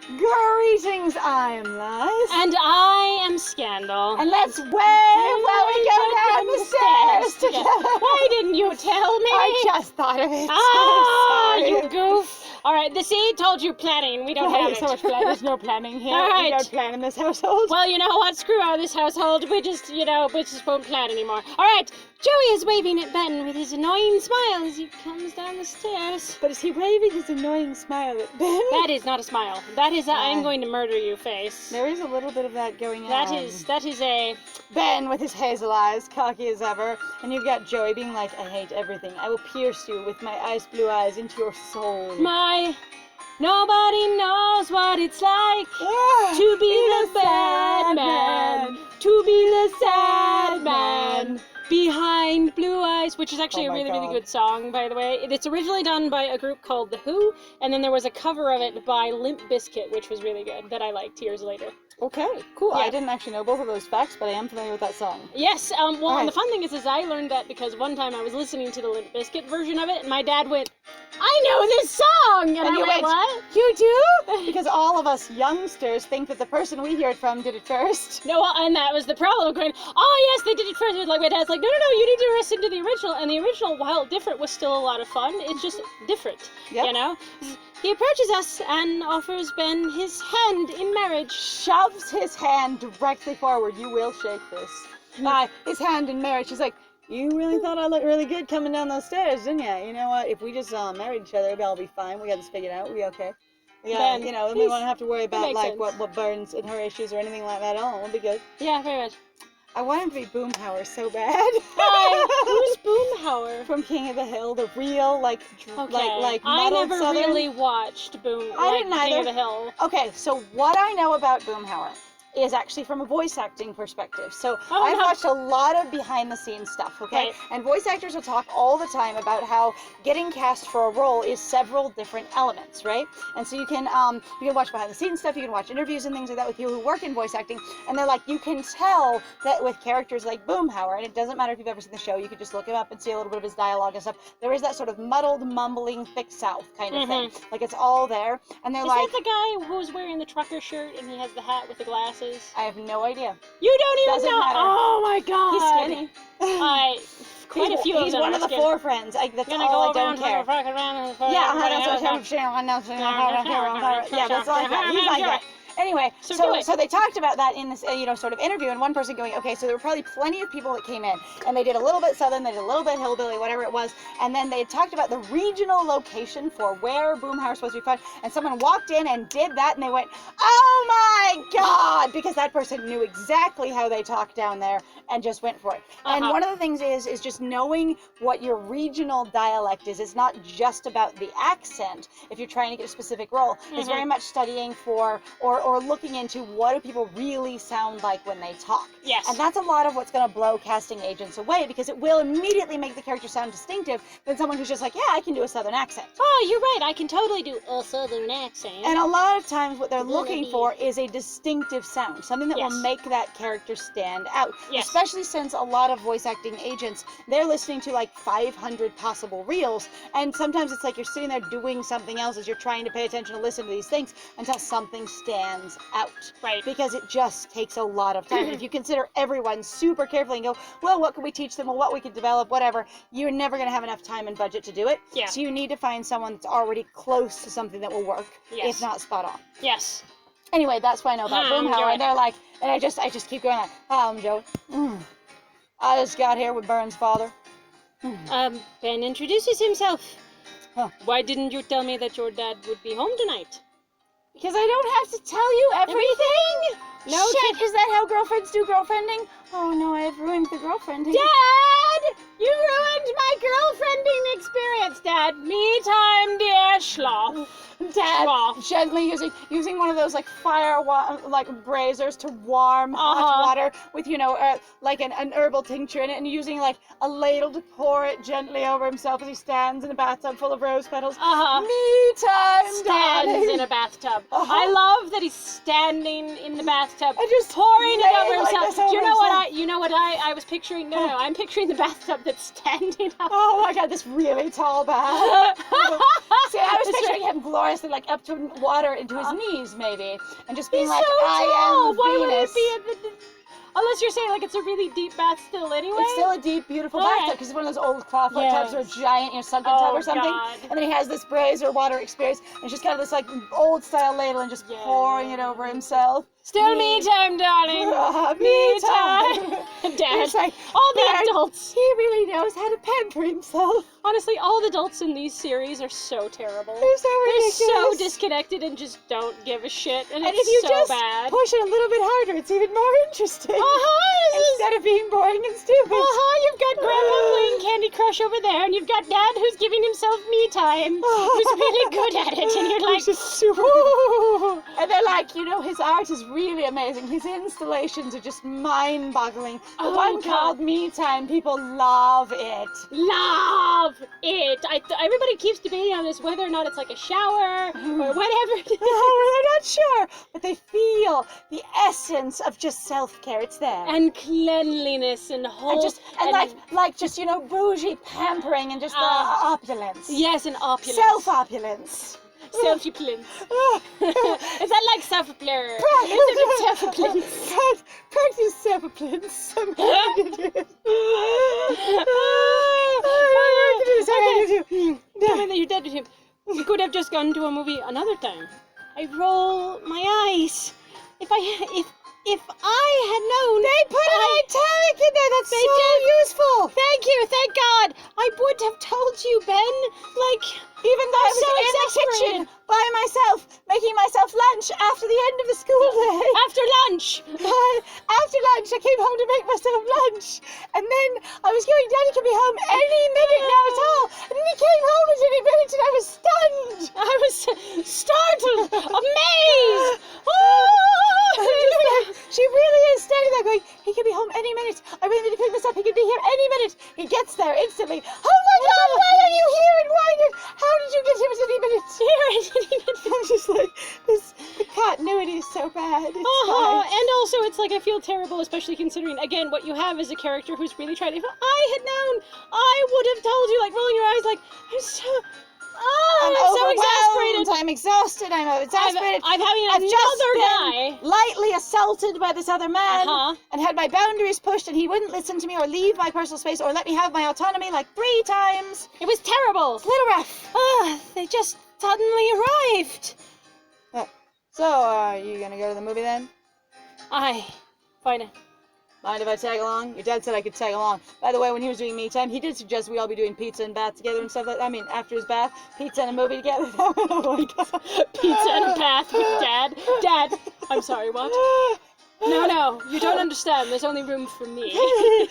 Greetings, I'm Lies. And I am Scandal. And let's wave while we go down the stairs together. Why didn't you tell me? I just thought of it. Ah, So sorry. you goof. All right, the seed told you planning. We don't have it. So much plan. There's no planning here. All right. We don't plan in this household. Well, you know what? Screw out of this household. We just won't plan anymore. All right, Joey is waving at Ben with his annoying smile as he comes down the stairs. But is he waving his annoying smile at Ben? That is not a smile. That is a I'm going to murder you face. There is a little bit of that going on. That is a... Ben with his hazel eyes, cocky as ever, and you've got Joey being like, I hate everything. I will pierce you with my ice blue eyes into your soul. Nobody knows what it's like to be the bad man, to be the sad man behind blue eyes, which is actually a really, really good song, by the way. It's originally done by a group called The Who, and then there was a cover of it by Limp Bizkit, which was really good, that I liked years later. Okay, cool. Yeah. I didn't actually know both of those facts, but I am familiar with that song. Yes, well, Right. And the fun thing is I learned that because one time I was listening to the Limp Bizkit version of it, and my dad went, I know this song! And I you went, what? You do? Because all of us youngsters think that the person we hear it from did it first. No, and that was the problem, going, oh yes, they did it first. Like, my dad's like, no, you need to listen to the original. And the original, while different, was still a lot of fun. It's just different, you know? He approaches us and offers Ben his hand in marriage. Shoves his hand directly forward. You will shake this. His hand in marriage. He's like, you really thought I looked really good coming down those stairs, didn't you? You know what? If we just married each other, we'll be fine. We got this figured out. We'll be okay. Yeah, Ben, you know, we won't have to worry about like sense. what burns in her issues or anything like that at all. We'll be good. Yeah, very much. I want him to be Boomhauer so bad. Who's Boomhauer? From King of the Hill, the real like I muddled never Southern. really watched I didn't King either. of the Hill. Okay, so what I know about Boomhauer is actually from a voice acting perspective. So I've watched a lot of behind the scenes stuff, okay? Right. And voice actors will talk all the time about how getting cast for a role is several different elements, right? And so you can watch behind the scenes stuff, you can watch interviews and things like that with people who work in voice acting, and they're like, you can tell that with characters like Boomhauer, and it doesn't matter if you've ever seen the show, you could just look him up and see a little bit of his dialogue and stuff. There is that sort of muddled, mumbling, thick South kind of thing. Like it's all there, and they're like... Is that the guy who's wearing the trucker shirt and he has the hat with the glasses? I have no idea. You don't even Doesn't know? matter. Oh my god! He's skinny. Quite a few of them. He's one of the four friends. That's all I don't care. Yeah, that's what I'm saying. Yeah, that's all I got. He's like that. Anyway, so they talked about that in this, sort of interview, and one person going, okay, so there were probably plenty of people that came in, and they did a little bit Southern, they did a little bit Hillbilly, whatever it was, and then they talked about the regional location for where Boomhauer was supposed to be found, and someone walked in and did that, and they went, oh my god, because that person knew exactly how they talked down there, and just went for it. And one of the things is just knowing what your regional dialect is. It's not just about the accent, if you're trying to get a specific role. It's very much studying for, or looking into what do people really sound like when they talk. Yes. And that's a lot of what's going to blow casting agents away, because it will immediately make the character sound distinctive than someone who's just like, yeah, I can do a Southern accent. Oh, you're right. I can totally do a Southern accent. And a lot of times what they're looking for is a distinctive sound, something that will make that character stand out. Yes. Especially since a lot of voice acting agents, they're listening to like 500 possible reels, and sometimes it's like you're sitting there doing something else as you're trying to pay attention to listen to these things until something stands out. Right. Because it just takes a lot of time. If you consider everyone super carefully and go, well, what can we teach them, or what we could develop, whatever, you're never going to have enough time and budget to do it. Yeah. So you need to find someone that's already close to something that will work, if not spot on. Yes. Anyway, that's what I know about Boomhauer, and they're like, and I just keep going like, I'm Joey. I just got here with Burns' father. Ben introduces himself. Why didn't you tell me that your dad would be home tonight? Because I don't have to tell you everything? No. Shit, is that how girlfriends do girlfriending? Oh no, I've ruined the girlfriending. Dad! You ruined my girlfriending experience, Dad. Me time, dear Schloff. Dad, gently using one of those like braziers to warm hot water with like an herbal tincture in it, and using like a ladle to pour it gently over himself as he stands in a bathtub full of rose petals. Me time, stands in a bathtub. I love that he's standing in the bathtub, and just pouring it over himself. Like You know what I was picturing? No, I'm picturing the bathtub that's standing up. Oh my god, this really tall bath. See, I was picturing him gloriously, like, up to water into his knees, maybe, and just being He's like, so I tall. am Why Venus. would it be unless you're saying, like, it's a really deep bath still anyway? It's still a deep, beautiful bathtub, because it's one of those old clawfoot tubs or a giant, sunken tub or something. God. And then he has this braise or water experience, and it's just kind of this, like, old-style ladle and just pouring it over himself. Still me time, darling. Me time. Dad. It's like, all the Dad, adults. He really knows how to pamper himself. Honestly, all the adults in these series are so terrible. They're so ridiculous. They're so disconnected and just don't give a shit, and it's if you so just bad. push it a little bit harder, it's even more interesting. Instead of being boring and stupid. You've got Grandma playing Candy Crush over there, and you've got Dad who's giving himself me time, who's really good at it, and you're like, super. And they're like, his art is really amazing. His installations are just mind-boggling. The one called Me Time, people love it. Love it. Everybody keeps debating on this, whether or not it's like a shower or whatever it is. They're not sure, but they feel the essence of just self-care. It's there. And cleanliness and whole. And bougie pampering and just opulence. Yes, and opulence. Self-opulence. Self-opulence. Is that like self-blur? Is it self-opulence? Practice self-opulence. Tell me that you're dead to him. We could have just gone to a movie another time. I roll my eyes. If I had known... They put an italic in there. That's so useful. Thank you. Thank God. I would have told you, Ben. Even though I was in the kitchen by myself, making myself lunch after the end of the school day. After lunch. After lunch, I came home to make myself lunch. And then I was going, Daddy can be home any minute now at all. And then he came home at any minute and I was stunned. I was startled, amazed. She really is standing there going, he can be home any minute. I really need to pick this up. He can be here any minute. He gets there instantly. Oh my God, why are you here? And why how did you get here at any minute? I'm just like, the continuity is so bad. It's fine. And also, it's like, I feel terrible, especially considering, again, what you have is a character who's really trying to, if I had known, I would have told you, rolling your eyes, I'm so... I'm so exasperated. I'm exhausted. I'm exasperated. I'm having I've just been lightly assaulted by this other man and had my boundaries pushed, and he wouldn't listen to me or leave my personal space or let me have my autonomy 3 times. It was terrible. It's a little rough. They just suddenly arrived. So, are you gonna go to the movie then? Fine. Mind if I tag along? Your dad said I could tag along. By the way, when he was doing me time, he did suggest we all be doing pizza and bath together and stuff like that. I mean, after his bath, pizza and a movie together. Oh my God. Pizza and a bath with Dad. Dad, I'm sorry, what? No, you don't understand. There's only room for me.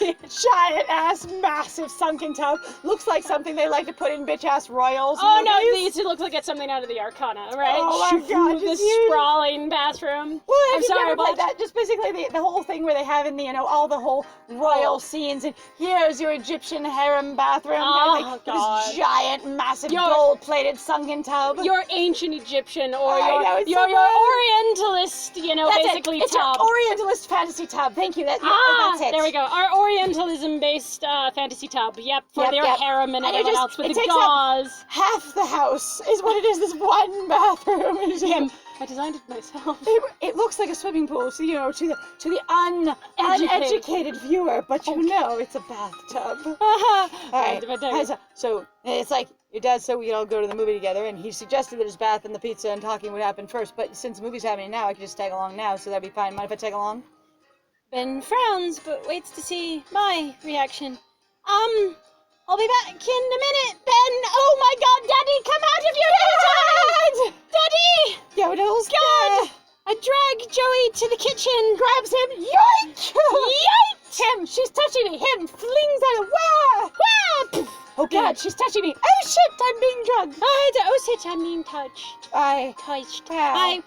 Giant ass, massive sunken tub. Looks like something they like to put in bitch ass royals. Oh no, it needs to look like it's something out of the Arcana, right? Oh my God, the sprawling bathroom. Well, I'm sorry, but that. Just basically the whole thing where they have in the all the whole royal scenes, and here's your Egyptian harem bathroom. Oh God. This giant, massive, gold-plated sunken tub. Your ancient Egyptian or your Orientalist, basically it's tub. Orientalist fantasy tub. Thank you. That's it. There we go. Our Orientalism-based fantasy tub. Yep, for their harem and everyone else with the gauze. Half the house is what it is. This one bathroom. I designed it myself. It looks like a swimming pool, so to the uneducated viewer, but it's a bathtub. All right. So it's like your dad said we could all go to the movie together, and he suggested that his bath and the pizza and talking would happen first. But since the movie's happening now, I could just tag along now, so that'd be fine. Mind if I tag along? Ben frowns, but waits to see my reaction. I'll be back in a minute, Ben. Oh my God, Daddy, come out of your time! Daddy! Yodels. God! I drag Joey to the kitchen, grabs him. Yoink! Yoink! Him! She's touching me! Him! Flings out a wah! Oh God, she's touching me! Oh shit! I'm being drugged! I'm being touched. Touched. What are you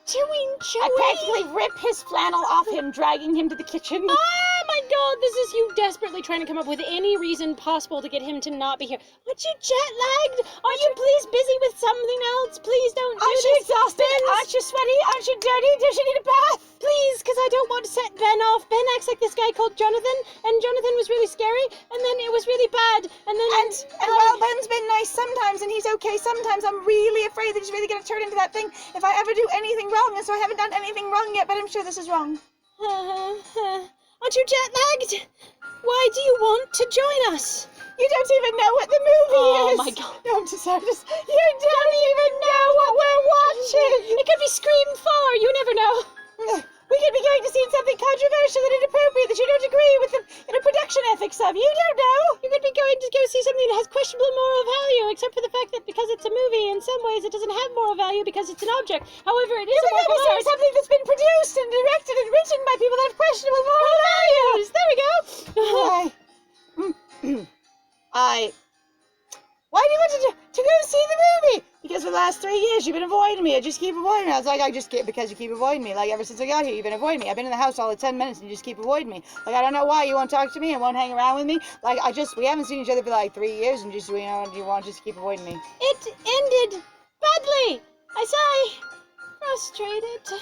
doing, Joey? I practically rip his flannel off him, dragging him to the kitchen. Oh my God, this is you desperately trying to come up with any reason possible to get him to not be here. Aren't you jet-lagged? Are you please busy with something else? Please don't do this. Aren't you exhausted? Aren't you sweaty? Aren't you dirty? Does she need a bath? Please, because I don't want to set Ben off. Ben acts like this guy called Jonathan, and Jonathan was really scary, and then it was really bad, and then... And while Ben's been nice sometimes, and he's okay sometimes, I'm really afraid that he's really going to turn into that thing if I ever do anything wrong, and so I haven't done anything wrong yet, but I'm sure this is wrong. Aren't you jet-lagged? Why do you want to join us? You don't even know what the movie is! Oh my god. No, you don't even know what we're watching! It could be Scream 4, you never know. We could be going to see something controversial and inappropriate that you don't agree with the production ethics of. You don't know! You could be going to go see something that has questionable moral value, except for the fact that because it's a movie, in some ways it doesn't have moral value because it's an object. However, it is a work of art. Something that's been produced and directed and written by people that have questionable moral values. There we go. Why do you want to go see the movie? Because for the last 3 years you've been avoiding me. I just keep avoiding me. I was like, because you keep avoiding me. Like, ever since I got here, you've been avoiding me. I've been in the house all of 10 minutes and you just keep avoiding me. Like, I don't know why you won't talk to me and won't hang around with me. Like, we haven't seen each other for like 3 years and just, you want to just keep avoiding me. It ended badly. I sigh. Frustrated.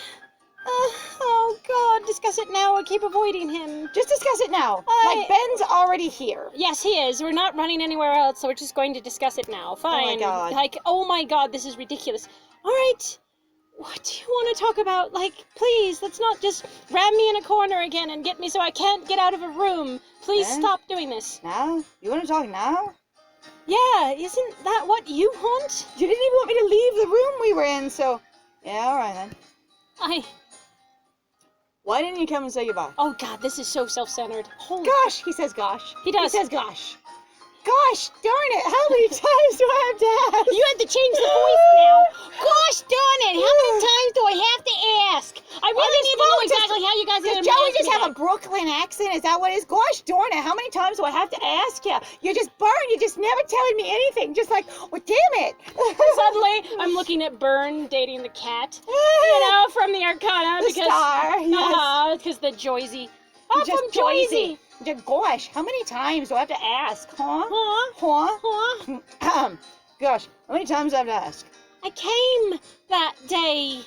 Oh God, discuss it now or keep avoiding him. Just discuss it now. Like, Ben's already here. Yes, he is. We're not running anywhere else, so we're just going to discuss it now. Fine. Oh my God. Like, oh my God, this is ridiculous. All right. What do you want to talk about? Like, please, let's not just ram me in a corner again and get me so I can't get out of a room. Please stop doing this. Now? You want to talk now? Yeah, isn't that what you want? You didn't even want me to leave the room we were in, so... Yeah, alright then. Why didn't you come and say goodbye? Oh God, this is so self-centered. Holy... Gosh! He says gosh. He does. He says gosh. Gosh darn it! How many times do I have to ask? You had to change the voice now. Gosh darn it! How many times do I have to ask? I really need to know exactly how you guys are going to Joey just have a Brooklyn accent? Is that what it is? Gosh darn it! How many times do I have to ask you? You're just Bern. You're just never telling me anything. Just like, oh damn it! Suddenly, I'm looking at Bern dating the cat. You know, from the Arcana. The star. Yes. Because the Joyzy. Oh, from Joyzy. Gosh, how many times do I have to ask? Huh? Gosh, how many times do I have to ask? I came that day,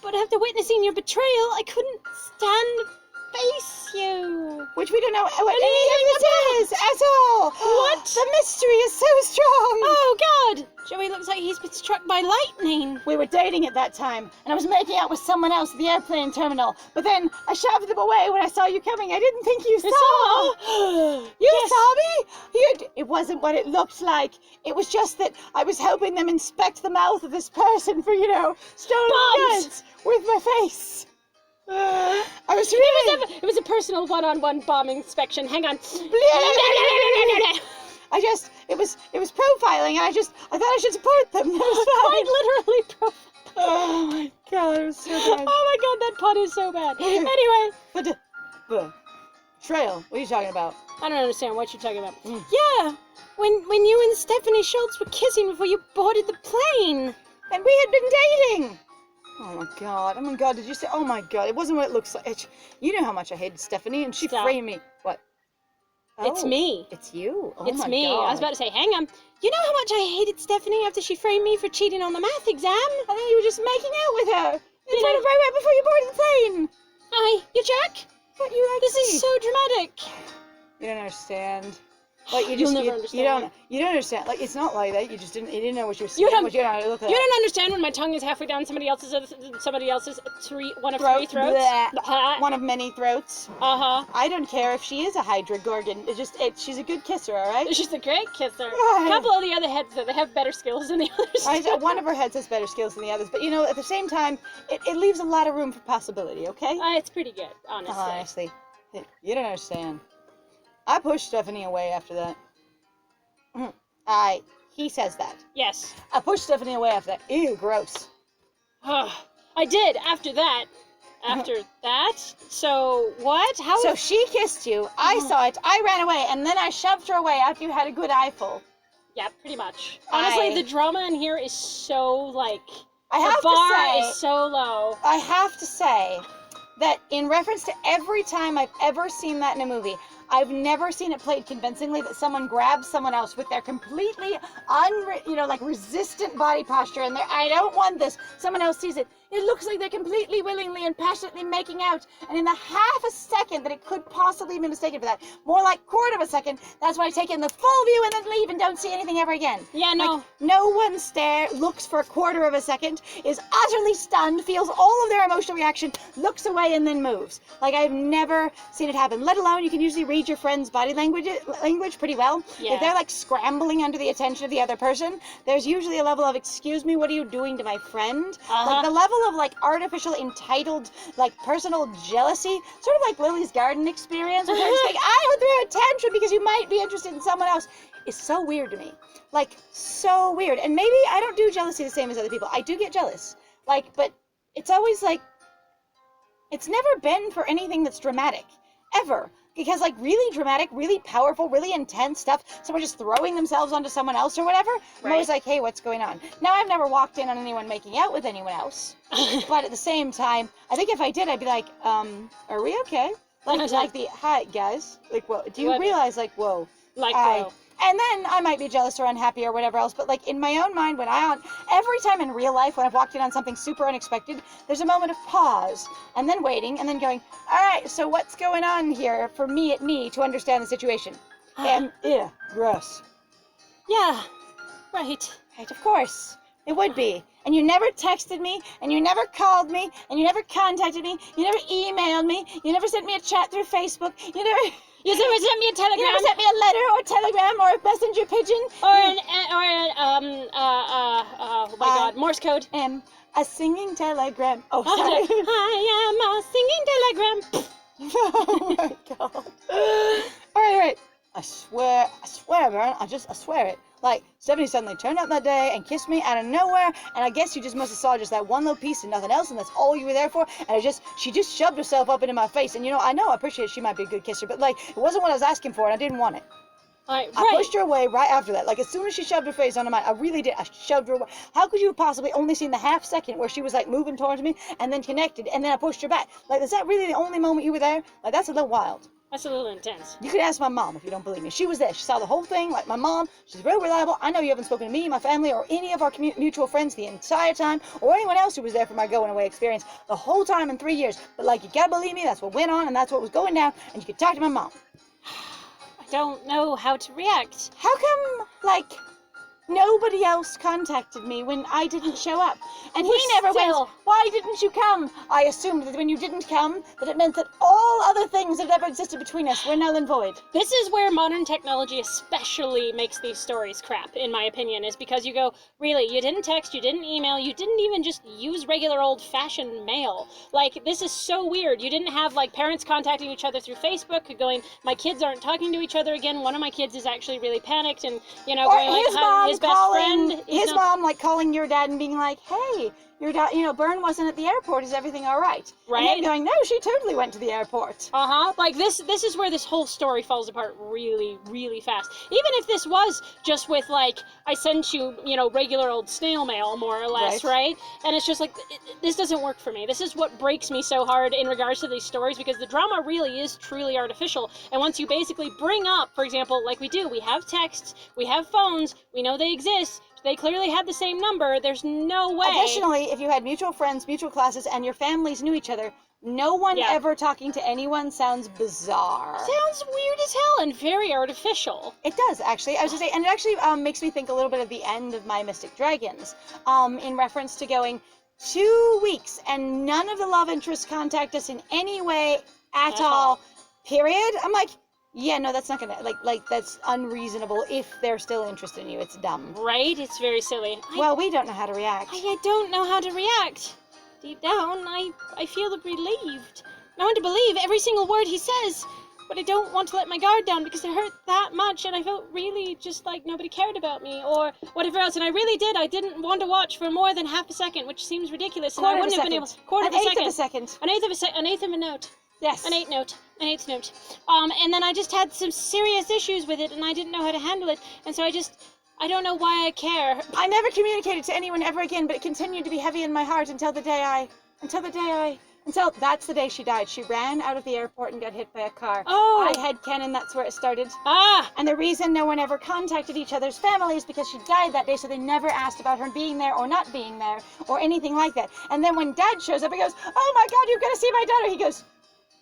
but after witnessing your betrayal, I couldn't stand face you. Which we don't know what any of this is at all. What? The mystery is so strong. Oh God! Joey looks like he's been struck by lightning. We were dating at that time, and I was making out with someone else at the airplane terminal. But then I shoved them away when I saw you coming. I didn't think you saw. You saw me? It wasn't what it looked like. It was just that I was helping them inspect the mouth of this person for, stolen goods with my face. I was really... It was a personal one-on-one bomb inspection. Hang on. It was profiling, and I thought I should support them. Quite literally profiling. Oh my God, it was so bad. Oh my God, that pun is so bad. Anyway. Betrayal, what are you talking about? I don't understand what you're talking about. Yeah, when you and Stephanie Schultz were kissing before you boarded the plane. And we had been dating. Oh my God, did you say, oh my God, it wasn't what it looks like. You know how much I hated Stephanie, and she framed me. What? Oh, it's me. It's you. Oh it's my me. God. I was about to say, hang on. You know how much I hated Stephanie after she framed me for cheating on the math exam? I think you were just making out with her. In front of right before you boarded the plane. You jerk. But you like This is so dramatic. You don't understand. Like, You'll never understand. You don't understand. Like, it's not like that. You didn't know what you were saying. You don't look like. You don't understand when my tongue is halfway down somebody else's one of three throats. One of many throats. I don't care if she is a Hydra Gorgon. She's a good kisser, all right? She's a great kisser. A couple of the other heads, though, they have better skills than the others. One of her heads has better skills than the others, but at the same time, it leaves a lot of room for possibility. Okay? It's pretty good, honestly. Honestly, you don't understand. I pushed Stephanie away after that. He says that. Yes. I pushed Stephanie away after that. Ew, gross. I did, after that. After that? So, what? How? So she kissed you, I saw it, I ran away, and then I shoved her away after you had a good eyeful. Yeah, pretty much. Honestly, the drama in here is so, like... the bar is so low. I have to say that in reference to every time I've ever seen that in a movie, I've never seen it played convincingly that someone grabs someone else with their completely resistant body posture and I don't want this. Someone else sees it. It looks like they're completely willingly and passionately making out, and in the half a second that it could possibly be mistaken for that, more like quarter of a second, that's when I take in the full view and then leave and don't see anything ever again. Yeah, no. Like, no one looks for a quarter of a second, is utterly stunned, feels all of their emotional reaction, looks away and then moves. Like, I've never seen it happen, let alone you can usually read your friend's body language pretty well. Yeah. If they're like scrambling under the attention of the other person, there's usually a level of, excuse me, what are you doing to my friend? Like the level of like artificial, entitled, like personal jealousy, sort of like Lily's garden experience, where they're just like, I would throw a tantrum because you might be interested in someone else, is so weird to me. Like, so weird. And maybe I don't do jealousy the same as other people. I do get jealous. Like, but it's always like, it's never been for anything that's dramatic. Ever. Because like really dramatic, really powerful, really intense stuff, someone just throwing themselves onto someone else or whatever, I'm always like, hey, what's going on? Now, I've never walked in on anyone making out with anyone else, but at the same time, I think if I did, I'd be like, are we okay? Like the, hi, guys. Like, whoa, do you realize, like, whoa. Like, whoa. And then I might be jealous or unhappy or whatever else, but like in my own mind, every time in real life when I've walked in on something super unexpected, there's a moment of pause and then waiting and then going, all right, so what's going on here for me to understand the situation? And, gross. Yeah, right. Right, of course. It would be. And you never texted me, and you never called me, and you never contacted me, you never emailed me, you never sent me a chat through Facebook, you never... You never sent me a telegram. You never sent me a letter or a telegram or a messenger pigeon. Oh my God, Morse code. A singing telegram. Oh, sorry. I am a singing telegram. Oh my God. All right. I swear, man. I swear it. Like, Stephanie suddenly turned up that day and kissed me out of nowhere, and I guess you just must have saw just that one little piece and nothing else, and that's all you were there for, and she just shoved herself up into my face, and I appreciate she might be a good kisser, but like, it wasn't what I was asking for, and I didn't want it. Right. I pushed her away right after that. Like, as soon as she shoved her face onto mine, I really did. I shoved her away. How could you have possibly only seen the half second where she was like moving towards me and then connected, and then I pushed her back? Like, is that really the only moment you were there? Like, that's a little wild. That's a little intense. You could ask my mom if you don't believe me. She was there. She saw the whole thing. Like, my mom, she's very reliable. I know you haven't spoken to me, my family, or any of our mutual friends the entire time, or anyone else who was there for my going away experience the whole time in 3 years. But, like, you gotta believe me, that's what went on, and that's what was going down, and you could talk to my mom. I don't know how to react. How come, like, nobody else contacted me when I didn't show up? And he never went, why didn't you come? I assumed that when you didn't come, that it meant that all other things that ever existed between us were null and void. This is where modern technology especially makes these stories crap, in my opinion, is because you go, really, you didn't text, you didn't email, you didn't even just use regular old-fashioned mail. Like, this is so weird. You didn't have, like, parents contacting each other through Facebook, going, my kids aren't talking to each other again. One of my kids is actually really panicked and, going, like, his best friend. His mom, like, calling your dad and being like, hey, your dad, Bern wasn't at the airport. Is everything all right? Right. And him going, no, she totally went to the airport. Like, this is where this whole story falls apart really, really fast. Even if this was just with, like, I sent you, regular old snail mail, more or less, right? And it's just like, this doesn't work for me. This is what breaks me so hard in regards to these stories, because the drama really is truly artificial. And once you basically bring up, for example, like we do, we have texts, we have phones, we know they exist, they clearly had the same number, there's no way. Additionally, if you had mutual friends, mutual classes, and your families knew each other, no one ever talking to anyone sounds bizarre. Sounds weird as hell and very artificial. It does, actually. I was going to say, and it actually makes me think a little bit of the end of My Mystic Dragons, in reference to going 2 weeks, and none of the love interests contact us in any way at all, period. I'm like, yeah, no, that's not gonna, like, that's unreasonable if they're still interested in you. It's dumb. Right? It's very silly. Well, we don't know how to react. I don't know how to react. Deep down, I feel relieved. I want to believe every single word he says, but I don't want to let my guard down because it hurt that much, and I felt really just like nobody cared about me or whatever else. And I really did. I didn't want to watch for more than half a second, which seems ridiculous. And I wouldn't have been able. An eighth of a second. An eighth of a note. Yes. An eighth note. And then I just had some serious issues with it, and I didn't know how to handle it, and so I don't know why I care. I never communicated to anyone ever again, but it continued to be heavy in my heart until the day I And so that's the day she died. She ran out of the airport and got hit by a car. Oh. I had Kenan, that's where it started. Ah. And the reason no one ever contacted each other's family is because she died that day, so they never asked about her being there or not being there or anything like that. And then when Dad shows up, he goes, "Oh my God, you're gonna see my daughter." He goes,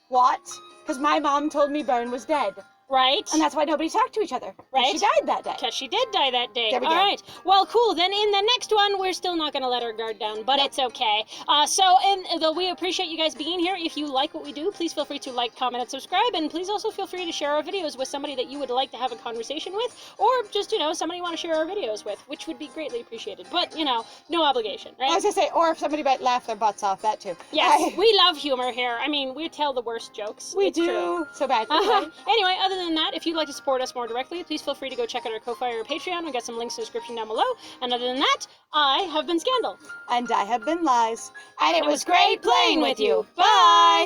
"What?" Because my mom told me Byrne was dead. Right. And that's why nobody talked to each other. Right. She died that day. Because she did die that day. There we All go. right. Well, cool. Then in the next one, we're still not going to let our guard down, but it's okay. Though we appreciate you guys being here. If you like what we do, please feel free to like, comment, and subscribe. And please also feel free to share our videos with somebody that you would like to have a conversation with, or just, somebody you want to share our videos with, which would be greatly appreciated. But, no obligation, right? I was going to say, or if somebody might laugh their butts off, that too. Yes, we love humor here. I mean, we tell the worst jokes. We It's do. True. So bad. Anyway, other than that, if you'd like to support us more directly, please feel free to go check out our Ko-Fi or Patreon. We've got some links in the description down below. And other than that, I have been Scandal. And I have been Lies. And it was great great playing with you. Bye!